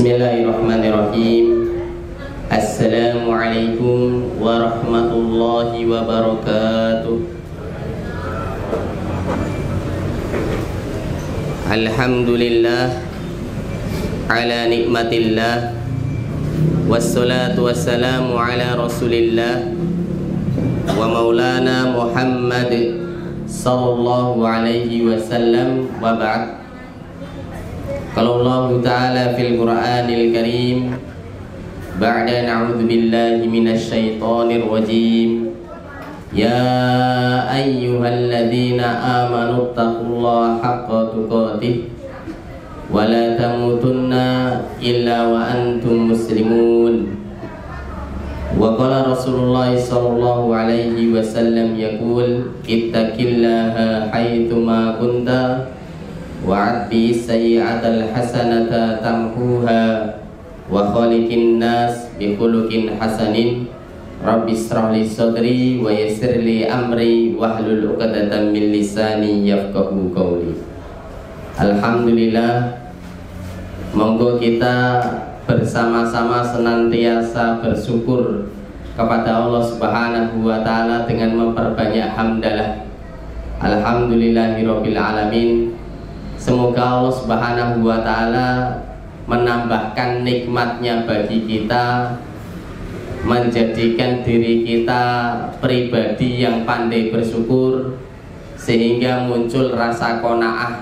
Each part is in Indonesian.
Bismillahirrahmanirrahim. Assalamualaikum warahmatullahi wabarakatuh. Alhamdulillah ala nikmatillah, wassalatu wassalamu ala rasulillah wa maulana Muhammad sallallahu alaihi wasallam, wa ba'd. Qala Allah Ta'ala fil Qur'anil Karim ba'da na'udzu billahi minasy syaithanir rajim. Ya ayyuhalladzina amanu taqullaha haqqa tuqatih wa la tamutunna illa wa antum muslimun. Wa qala Rasulullah sallallahu alaihi wasallam yaqul ittaqillaha haitsu ma kunta wa'adbi sayyi'atal hasanata tamhuha wa khaliqin nas bi khuluqin hasanin. Rabbi ishrah li sadri wa yassir li amri wahlul 'uqdatam min lisani yafqahu qawli. Alhamdulillah, monggo kita bersama-sama senantiasa bersyukur kepada Allah Subhanahu wa taala dengan memperbanyak hamdalah. Alhamdulillahirabbil alamin. Semoga Allah Subhanahu wa ta'ala menambahkan nikmatnya bagi kita, menjadikan diri kita pribadi yang pandai bersyukur, sehingga muncul rasa qanaah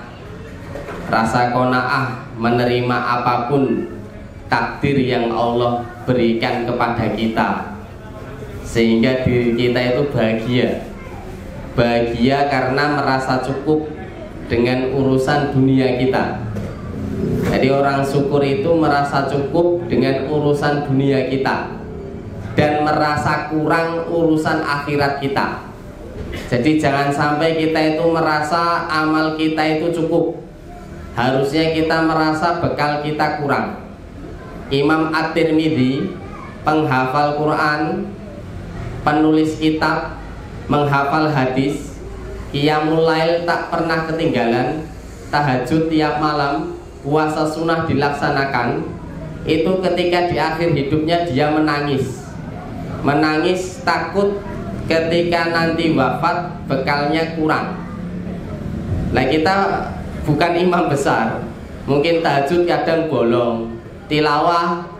menerima apapun takdir yang Allah berikan kepada kita, sehingga diri kita itu bahagia karena merasa cukup dengan urusan dunia kita. Jadi orang syukur itu merasa cukup dengan urusan dunia kita dan merasa kurang urusan akhirat kita. Jadi jangan sampai kita itu merasa amal kita itu cukup. Harusnya kita merasa bekal kita kurang. Imam At-Tirmidzi, penghafal Quran, penulis kitab, menghafal hadis, Qiyamul Lail tak pernah ketinggalan, tahajud tiap malam, puasa sunnah dilaksanakan. Itu ketika di akhir hidupnya dia menangis takut ketika nanti wafat bekalnya kurang. Nah, kita bukan imam besar, mungkin tahajud kadang bolong, tilawah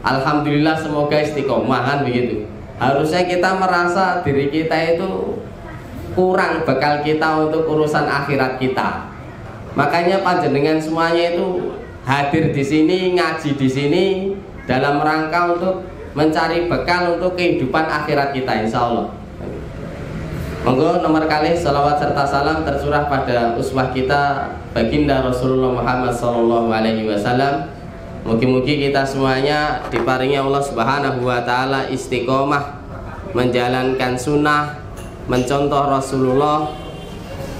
alhamdulillah semoga istiqomah, kan begitu. Harusnya kita merasa diri kita itu kurang bekal kita untuk urusan akhirat kita. Makanya panjenengan semuanya itu hadir di sini, ngaji di sini dalam rangka untuk mencari bekal untuk kehidupan akhirat kita, insya Allah. Monggo nomor kali salawat serta salam tercurah pada uswah kita baginda Rasulullah Muhammad sallallahu alaihi wasallam. Mugi-mugi kita semuanya diparingi Allah Subhanahu wa taala istiqomah menjalankan sunnah, mencontoh Rasulullah,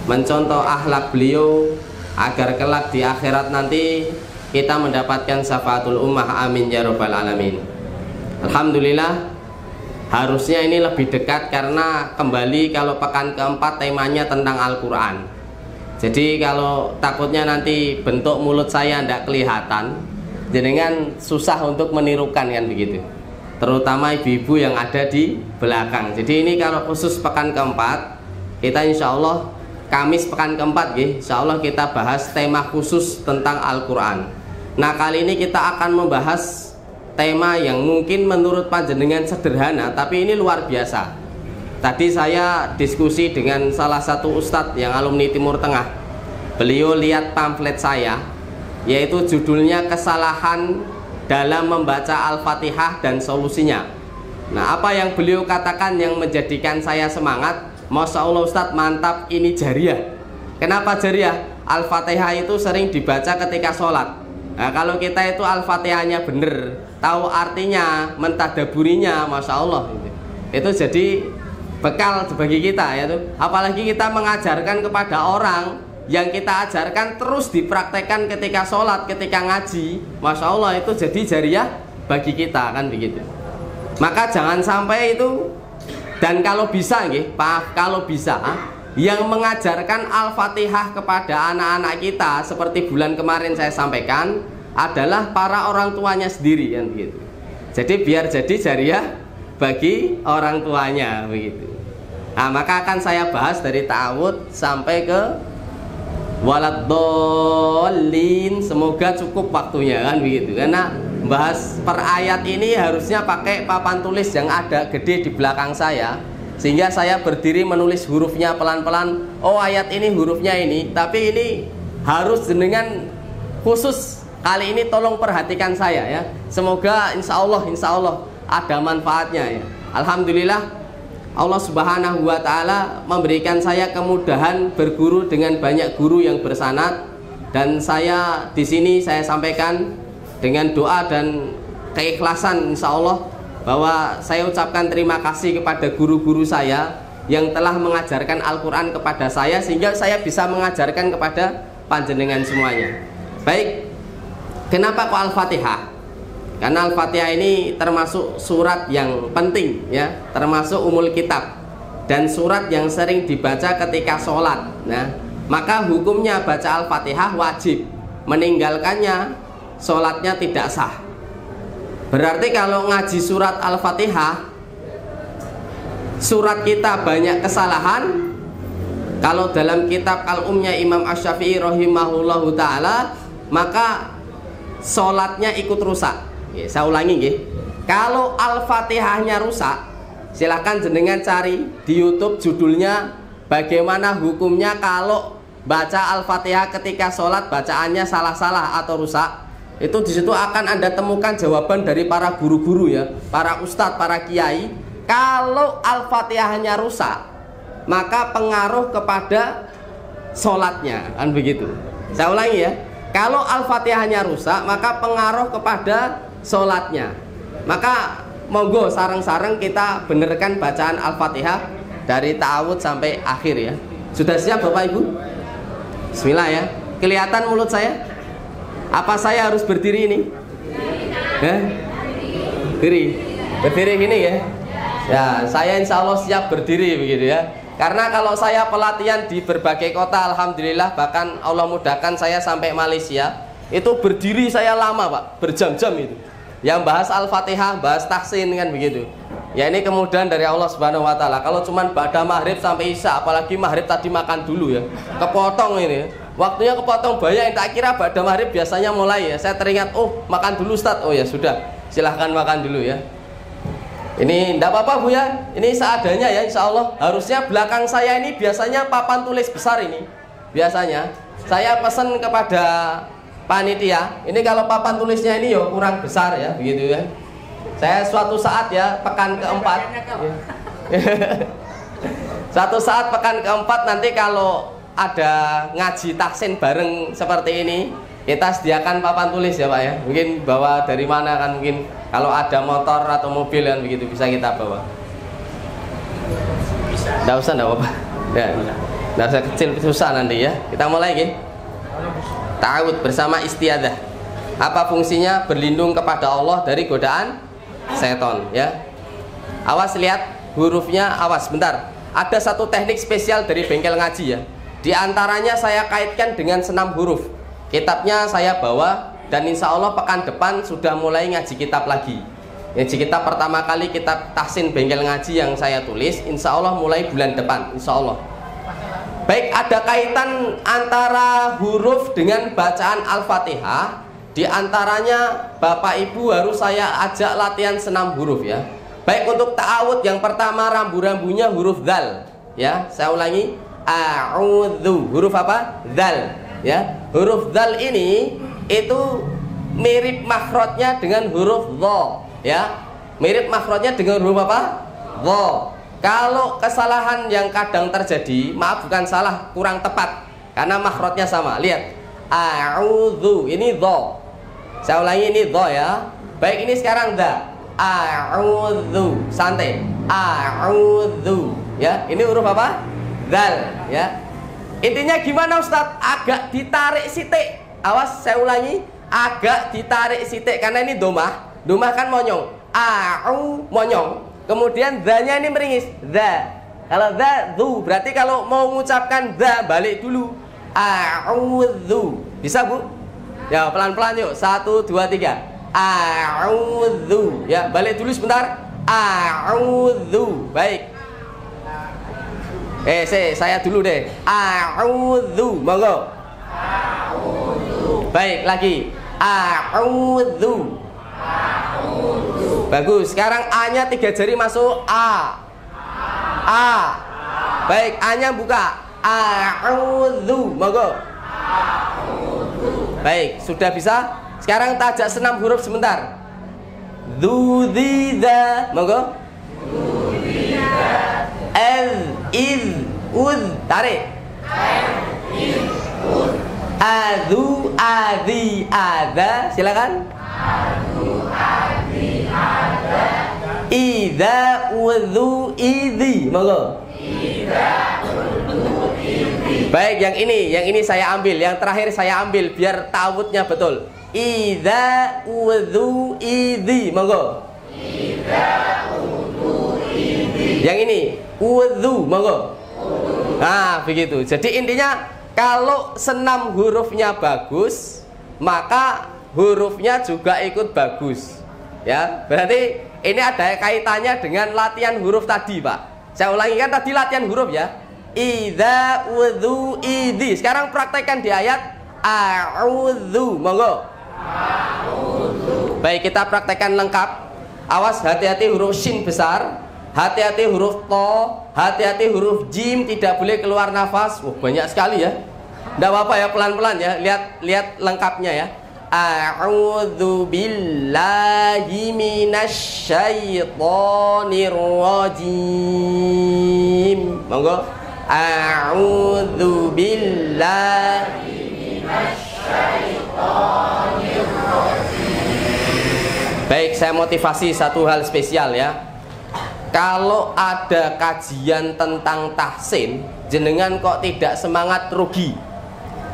mencontoh akhlak beliau, agar kelak di akhirat nanti kita mendapatkan syafaatul ummah, amin ya rabbal alamin. Alhamdulillah, harusnya ini lebih dekat karena kembali kalau pekan keempat temanya tentang Al-Quran. Jadi kalau takutnya nanti bentuk mulut saya tidak kelihatan, jenengan susah untuk menirukan, kan begitu, terutama ibu-ibu yang ada di belakang. Jadi ini kalau khusus pekan keempat, kita insya Allah Kamis pekan keempat, insya Allah kita bahas tema khusus tentang Al-Quran. Nah, kali ini kita akan membahas tema yang mungkin menurut panjenengan sederhana, tapi ini luar biasa. Tadi saya diskusi dengan salah satu ustadz yang alumni Timur Tengah. Beliau lihat pamflet saya, yaitu judulnya Kesalahan dalam membaca Al-Fatihah dan solusinya. Nah, apa yang beliau katakan yang menjadikan saya semangat? Masya Allah Ustadz, mantap, ini jariah. Kenapa jariah? Al-Fatihah itu sering dibaca ketika sholat. Nah, kalau kita itu Al-Fatihahnya bener, tahu artinya, mentadaburinya, Masya Allah, itu jadi bekal bagi kita, yaitu apalagi kita mengajarkan kepada orang, yang kita ajarkan terus dipraktekkan ketika sholat, ketika ngaji, Masya Allah, itu jadi jariah bagi kita, kan begitu. Maka jangan sampai itu. Dan kalau bisa, kalau bisa, yang mengajarkan Al-Fatihah kepada anak-anak kita, seperti bulan kemarin saya sampaikan, adalah para orang tuanya sendiri kan begitu. Jadi biar jadi jariah bagi orang tuanya begitu. Nah, maka akan saya bahas dari ta'awud sampai ke waladdallin. Semoga cukup waktunya kan begitu. Karena bahas per ayat ini harusnya pakai papan tulis yang ada gede di belakang saya, sehingga saya berdiri menulis hurufnya pelan-pelan. Oh, ayat ini hurufnya ini, tapi ini harus dengan khusus kali ini tolong perhatikan saya ya. Semoga insya Allah ada manfaatnya ya. Alhamdulillah Allah Subhanahu wa Ta'ala memberikan saya kemudahan berguru dengan banyak guru yang bersanad, dan saya di sini saya sampaikan dengan doa dan keikhlasan insya Allah bahwa saya ucapkan terima kasih kepada guru-guru saya yang telah mengajarkan Al-Quran kepada saya, sehingga saya bisa mengajarkan kepada panjenengan semuanya. Baik, kenapa kok Al-Fatihah? Karena Al-Fatihah ini termasuk surat yang penting ya, termasuk umul kitab, dan surat yang sering dibaca ketika sholat. Nah, maka hukumnya baca Al-Fatihah wajib, meninggalkannya sholatnya tidak sah. Berarti kalau ngaji surat Al-Fatihah, surat kita banyak kesalahan. Kalau dalam kitab Al-Umnya Imam Asy-Syafi'i rahimahullahu ta'ala, maka sholatnya ikut rusak. Ya, saya ulangi ya. Kalau Al-Fatihahnya rusak, silahkan jenengan cari di YouTube judulnya bagaimana hukumnya kalau baca Al-Fatihah ketika sholat bacaannya salah-salah atau rusak. Itu disitu akan Anda temukan jawaban dari para guru-guru ya, para ustadz, para kiai. Kalau Al-Fatihahnya rusak, maka pengaruh kepada sholatnya, kan begitu. Saya ulangi ya. Kalau Al-Fatihahnya rusak, maka pengaruh kepada sholatnya. Maka monggo sareng-sareng kita benerkan bacaan Al-Fatihah dari ta'awud sampai akhir ya. Sudah siap Bapak Ibu? Bismillah ya. Kelihatan mulut saya? Apa saya harus berdiri ini? Berdiri gini ya? Ya, saya insya Allah siap berdiri begitu ya. Karena kalau saya pelatihan di berbagai kota, alhamdulillah, bahkan Allah mudahkan saya sampai Malaysia, itu berdiri saya lama Pak, berjam-jam itu. Yang bahas Al-Fatihah, bahas tahsin kan begitu. Ya, ini kemudahan dari Allah Subhanahu wa Ta'ala. Kalau cuman pada maghrib sampai isya, apalagi maghrib tadi makan dulu ya, kepotong ini. Waktunya kepotong banyak, tak kira pada maghrib biasanya mulai ya. Saya teringat, oh makan dulu Ustaz. Oh ya sudah, silahkan makan dulu ya. Ini enggak apa-apa Bu ya. Ini seadanya ya insya Allah. Harusnya belakang saya ini biasanya papan tulis besar ini. Biasanya saya pesan kepada panitia, ini kalau papan tulisnya ini yo kurang besar ya, begitu ya. Saya suatu saat ya pekan keempat suatu saat pekan keempat nanti kalau ada ngaji tahsin bareng seperti ini, kita sediakan papan tulis ya Pak ya. Mungkin bawa dari mana kan, mungkin kalau ada motor atau mobil kan begitu bisa kita bawa. Nggak usah, nggak apa-apa ya, nggak usah kecil susah nanti ya. Kita mulai ya. Ta'awud bersama istiadah. Apa fungsinya? Berlindung kepada Allah dari godaan seton ya. Awas lihat hurufnya, awas bentar. Ada satu teknik spesial dari bengkel ngaji ya. Di antaranya saya kaitkan dengan senam huruf. Kitabnya saya bawa, dan insya Allah pekan depan sudah mulai ngaji kitab lagi. Ngaji kitab pertama kali kitab tahsin bengkel ngaji yang saya tulis, insya Allah mulai bulan depan, insya Allah. Baik, ada kaitan antara huruf dengan bacaan Al-Fatihah. Di antaranya Bapak Ibu harus saya ajak latihan senam huruf ya. Baik, untuk ta'awud yang pertama rambu-rambunya huruf dzal ya. Saya ulangi, a'udzu. Huruf apa? Dzal ya. Huruf dzal ini itu mirip makhrajnya dengan huruf dha ya. Mirip makhrajnya dengan huruf apa? Dha. Kalau kesalahan yang kadang terjadi, maaf bukan salah, kurang tepat, karena makhrajnya sama. Lihat, a'udzu, ini dha. Saya ulangi, ini dha ya. Baik, ini sekarang dha. A'udzu, santai. A'udzu ya. Ini huruf apa? Dzal ya. Intinya gimana Ustadz? Agak ditarik sitik. Awas, saya ulangi, agak ditarik sitik karena ini domah. Domah kan monyong. A'u monyong. Kemudian dzanya ini meringis, dza. Kalau dza, dzu. Berarti kalau mau mengucapkan dza balik dulu. A'udzu. Bisa Bu? Ya, pelan-pelan yuk. 1, 2, 3. A'udzu. Ya, balik dulu sebentar. A'udzu. Baik. Saya dulu deh. A'udzu. Monggo. A'udzu. Baik, lagi. A'udzu. A'udzu. Bagus. Sekarang A-nya 3 jari masuk. A. Baik, A-nya buka. A'udzu. Monggo. A'udzu. Baik, sudah bisa? Sekarang tajak senam huruf sebentar. Dzidza. Monggo. Dzidza. Tarik. Adu, adi, ada. Silakan. Adu, adi, ada. Idza, udzu, idi. Monggo. Idza, udzu, idi. Baik, yang ini saya ambil, yang terakhir saya ambil biar tawudnya betul. Idza, udzu, idi. Monggo. Idza, udzu, idi. Yang ini, udzu. Monggo. Nah, begitu. Jadi intinya kalau senam hurufnya bagus, maka hurufnya juga ikut bagus. Ya, berarti ini ada kaitannya dengan latihan huruf tadi, Pak. Saya ulangi, kan tadi latihan huruf ya. Idza, udzu, idi. Sekarang praktekkan di ayat a'udzu. Monggo. A'udzu. Baik, kita praktekkan lengkap. Awas, hati-hati huruf shin besar. Hati-hati huruf to, hati-hati huruf jim, tidak boleh keluar nafas. Banyak sekali ya. Tidak apa-apa ya, pelan-pelan ya. Lihat lengkapnya ya. A'udzu billahi minasyaitonir rajim. Monggo. A'udzu billahi minasyaitonir rajim. Baik, saya motivasi satu hal spesial ya. Kalau ada kajian tentang tahsin, jenengan kok tidak semangat, rugi.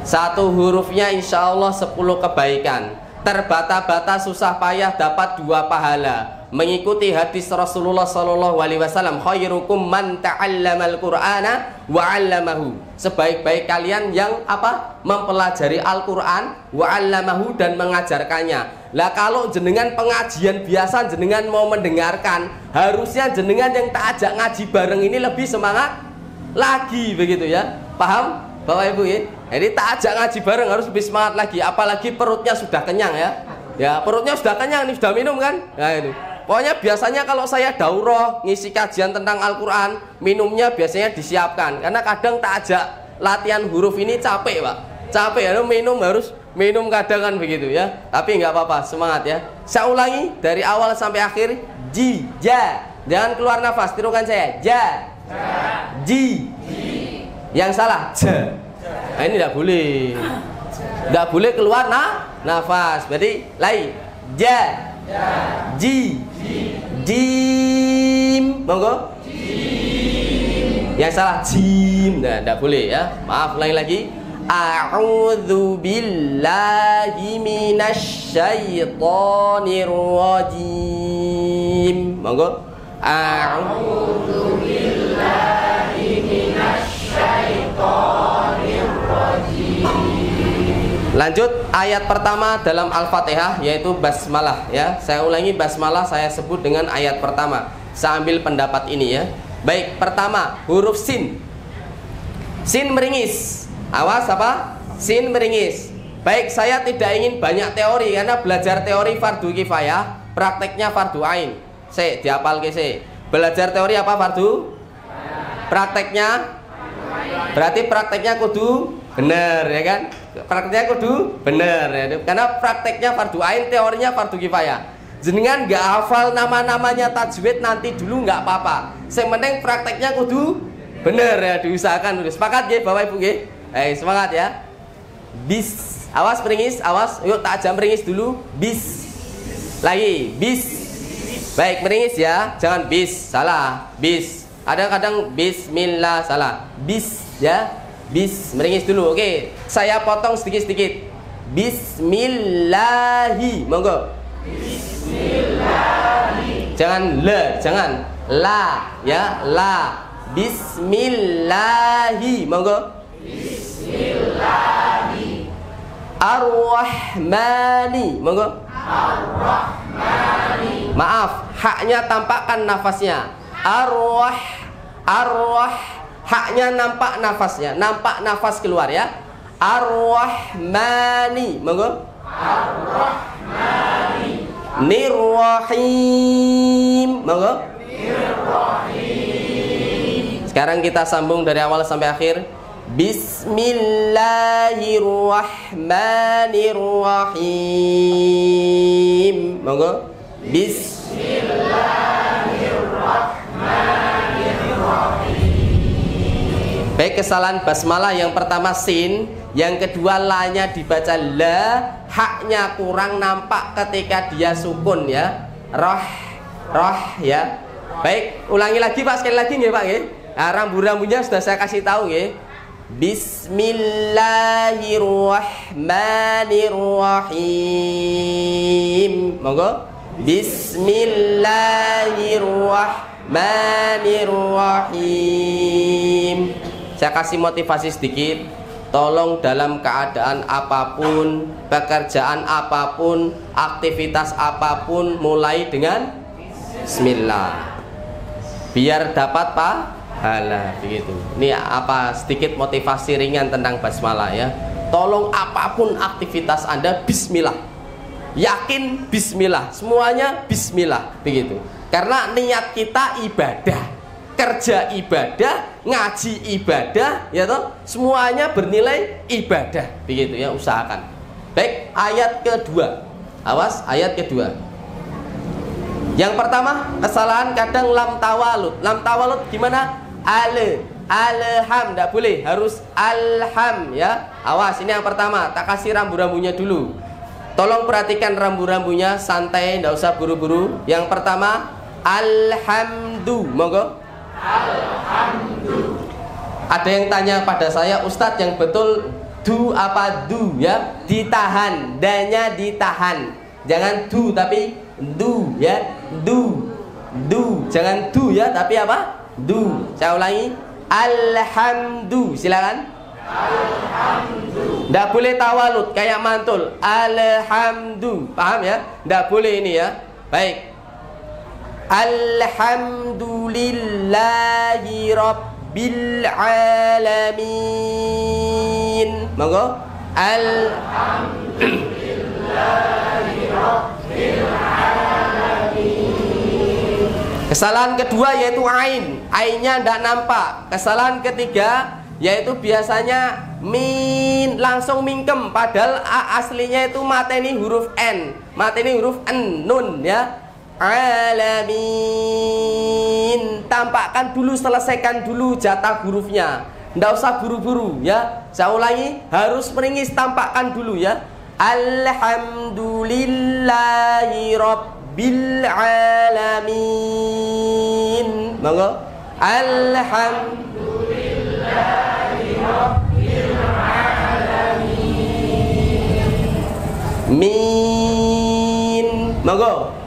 Satu hurufnya insya Allah 10 kebaikan. Terbata-bata susah payah dapat 2 pahala. Mengikuti hadis Rasulullah SAW, khairukum man ta'allamal Qur'ana wa 'allamahu. Sebaik-baik kalian yang apa? Mempelajari Al-Qur'an wa 'allamahu, dan mengajarkannya. Lah kalau jenengan pengajian biasa jenengan mau mendengarkan, harusnya jenengan yang tak ajak ngaji bareng ini lebih semangat lagi, begitu ya. Paham Bapak Ibu ya? Jadi tak ajak ngaji bareng harus lebih semangat lagi, apalagi perutnya sudah kenyang ya. Ya, perutnya sudah kenyang nih, sudah minum kan? Nah itu. Pokoknya biasanya kalau saya daurah ngisi kajian tentang Al-Qur'an, minumnya biasanya disiapkan. Karena kadang tak ajak latihan huruf ini capek, Pak. Capek ya, harus minum kadang kan begitu ya. Tapi nggak apa-apa, semangat ya. Saya ulangi dari awal sampai akhir. Ji, ja. Jangan keluar nafas, tirukan saya. Ja. Ji. Yang salah, ja. Nah, ini tidak boleh. Tidak boleh keluar nafas. Berarti lain. Ja. Ji. Jim. Monggo. Yang salah jim. Nah, tidak boleh ya. Maaf, ulangi lagi. A'udzu billahi minasyaitonir rajim. Monggo. A'udzu billahi minasyaitonir rajim. Lanjut ayat pertama dalam Al-Fatihah, yaitu basmalah ya. Saya ulangi, basmalah saya sebut dengan ayat pertama. Saya ambil pendapat ini ya. Baik, pertama huruf sin. Sin meringis. Awas apa? Sin meringis. Baik, saya tidak ingin banyak teori karena belajar teori fardu kifayah, prakteknya fardu ain. Dihafal ke se. Belajar teori apa fardu? Prakteknya? Berarti prakteknya kudu benar ya kan? Prakteknya kudu benar ya. Karena prakteknya fardu ain, teorinya fardu kifayah. Jenengan nggak hafal nama-namanya tajwid nanti dulu nggak apa-apa. Yang penting prakteknya kudu benar ya, diusahakan dulu. Sepakat ya Bapak Ibu ya? Semangat ya. Bis. Awas meringis, awas. Yuk tak ajak meringis dulu. Bis. Lagi, bis. Baik, meringis ya. Jangan bis, salah. Bis. Kadang-kadang bismillah, salah. Bis ya. Bis, meringis dulu. Oke. Saya potong sedikit-sedikit. Bismillahi. Monggo. Bismillahi. Jangan le, jangan la ya, la. Bismillahi. Monggo. Bismillahi. Ar-Rahmani. Monggo. Ar-Rahmani. Maaf, haknya tampakkan nafasnya. Haknya nampak nafasnya, nampak nafas keluar ya. Ar-Rahmani. Monggo. Ar-Rahmani. Nir-Rahim. Monggo. Nir-Rahim. Sekarang kita sambung dari awal sampai akhir. Bismillahirrahmanirrahim. Monggo. Baik, kesalahan basmalah yang pertama sin, yang kedua la-nya dibaca la, haknya kurang nampak ketika dia sukun ya. Roh ya. Baik, ulangi lagi Pak, sekali lagi nggih Pak nggih. Nah, rambu-rambunya sudah saya kasih tahu nggih. Bismillahirrahmanirrahim. Monggo. Bismillahirrahmanirrahim. Saya kasih motivasi sedikit. Tolong dalam keadaan apapun, pekerjaan apapun, aktivitas apapun, mulai dengan bismillah. Biar dapat pahala begitu. Ini apa sedikit motivasi ringan tentang basmalah ya. Tolong apapun aktivitas Anda bismillah. Yakin bismillah, semuanya bismillah begitu. Karena niat kita ibadah, kerja ibadah, ngaji ibadah, ya toh, semuanya bernilai ibadah begitu ya, usahakan. Baik, ayat kedua. Awas, ayat kedua. Yang pertama, kesalahan kadang lam tawalud. Lam tawalud gimana? Alham, tidak boleh, harus alham ya. Awas, ini yang pertama, tak kasih rambu-rambunya dulu. Tolong perhatikan rambu-rambunya, santai, tidak usah buru-buru. Yang pertama, alhamdu. Monggo. Alhamdu. Ada yang tanya pada saya, Ustadz yang betul du apa du ya? Ditahan, danya ditahan. Jangan du tapi du ya. Du. Jangan du ya, tapi apa? Du. Saya ulangi. Alhamdu. Silakan. Alhamdu. Tidak boleh tawalud kayak mantul. Alhamdu. Paham ya? Tidak boleh ini ya. Baik. Alhamdulillahi Rabbil Alamin. Monggo. Alhamdulillahi Rabbil Alamin. Kesalahan kedua yaitu ain. Ainnya tidak nampak. Kesalahan ketiga yaitu biasanya min, langsung mingkem. Padahal aslinya itu mateni huruf N. Mateni huruf N, nun ya. Alamin. Tampakkan dulu, selesaikan dulu jatah hurufnya. Nggak usah buru-buru ya. Saya ulangi, harus meringis, tampakkan dulu ya. Alhamdulillahi Rabbil Alamin. Monggo. Alhamdulillahi Rabbil Alamin. Min. Monggo.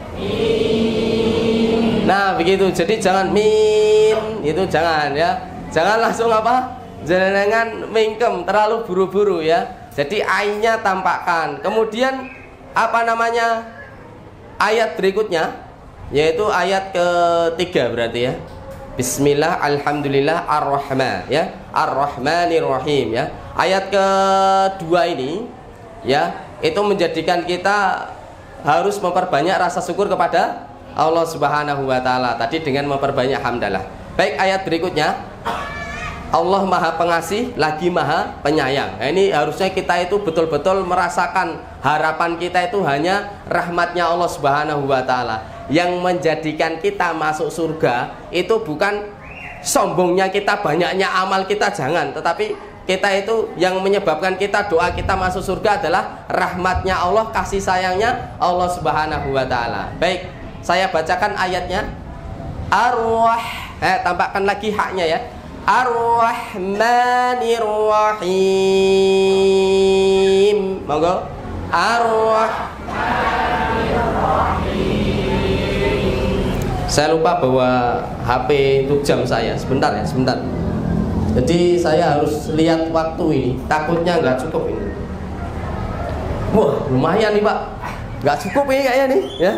Nah begitu, jadi jangan min, itu jangan ya. Jangan langsung apa? Jangan mingkem, terlalu buru-buru ya. Jadi ainnya tampakkan. Kemudian apa namanya? Ayat berikutnya, yaitu ayat ketiga berarti ya. Bismillah, alhamdulillah, ar-Rahman ya. Ar-Rahmanirrahim ya. Ayat kedua ini ya, itu menjadikan kita harus memperbanyak rasa syukur kepada Allah Subhanahu wa Ta'ala tadi dengan memperbanyak hamdalah. Baik, ayat berikutnya, Allah Maha Pengasih lagi Maha Penyayang. Nah, ini harusnya kita itu betul-betul merasakan harapan kita itu hanya rahmatnya Allah Subhanahu wa Ta'ala. Yang menjadikan kita masuk surga itu bukan sombongnya kita, banyaknya amal kita, jangan. Tetapi kita itu yang menyebabkan kita, doa kita masuk surga adalah rahmatnya Allah, kasih sayangnya Allah Subhanahu wa Ta'ala. Baik, saya bacakan ayatnya. Tampakkan lagi haknya ya. Ar-Rahmanirrahim. Monggo. Ar-Rahmanirrahim. Saya lupa bawa HP untuk jam saya. Sebentar ya, sebentar. Jadi saya harus lihat waktu ini. Takutnya nggak cukup ini. Wah, lumayan nih Pak. Nggak cukup ini kayaknya nih ya.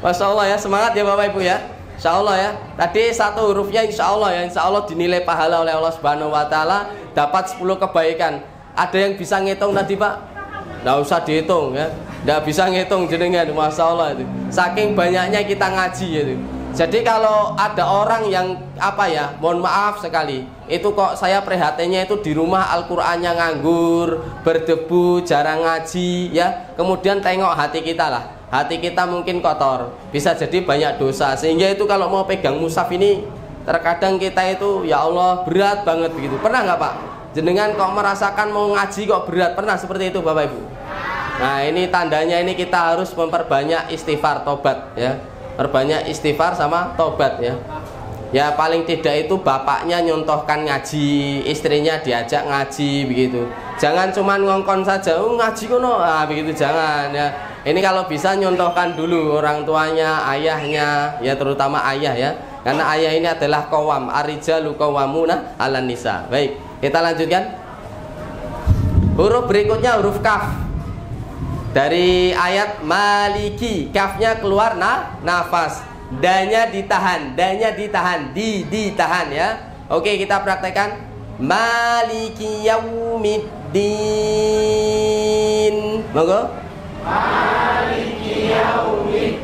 Masya Allah ya, semangat ya Bapak Ibu ya. Insya Allah ya. Tadi satu hurufnya insya Allah ya. Insya Allah dinilai pahala oleh Allah Subhanahu Wa Taala, dapat 10 kebaikan. Ada yang bisa ngitung tadi Pak? Nggak usah dihitung ya. Nggak bisa ngitung jenengan, Masya Allah itu. Saking banyaknya kita ngaji itu. Jadi kalau ada orang yang apa ya, mohon maaf sekali, itu kok saya prihatinnya itu di rumah Al-Qur'annya nganggur, berdebu, jarang ngaji ya. Kemudian tengok hati kita lah. Hati kita mungkin kotor, bisa jadi banyak dosa. Sehingga itu kalau mau pegang mushaf ini, terkadang kita itu ya Allah berat banget begitu. Pernah nggak Pak? Jenengan kok merasakan mau ngaji kok berat? Pernah seperti itu Bapak Ibu? Nah ini tandanya ini kita harus memperbanyak istighfar, tobat ya. Perbanyak istighfar sama tobat ya. Ya paling tidak itu bapaknya nyontohkan ngaji, istrinya diajak ngaji begitu. Jangan cuman ngongkon saja, ngaji kono, begitu jangan ya. Ini kalau bisa nyontohkan dulu orang tuanya, ayahnya, ya terutama ayah ya. Karena ayah ini adalah qawam, ar-rijalu qawwamuna 'alan nisa. Baik, kita lanjutkan. Huruf berikutnya huruf kaf. Dari ayat maliki, kafnya keluar nafas. Danya ditahan, ditahan ya. Oke, kita praktekkan. Maliki yaumiddin. Monggo. Maliki yaumiddin.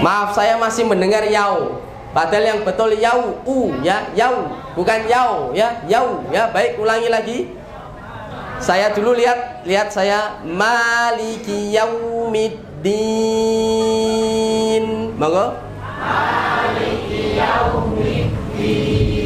Maaf, saya masih mendengar yau. Padahal yang betul yau, ya, yau, bukan yau ya, yau ya. Baik, ulangi lagi. Saya dulu lihat saya. Maliki yaumiddin. Monggo. Maliki yaumiddin.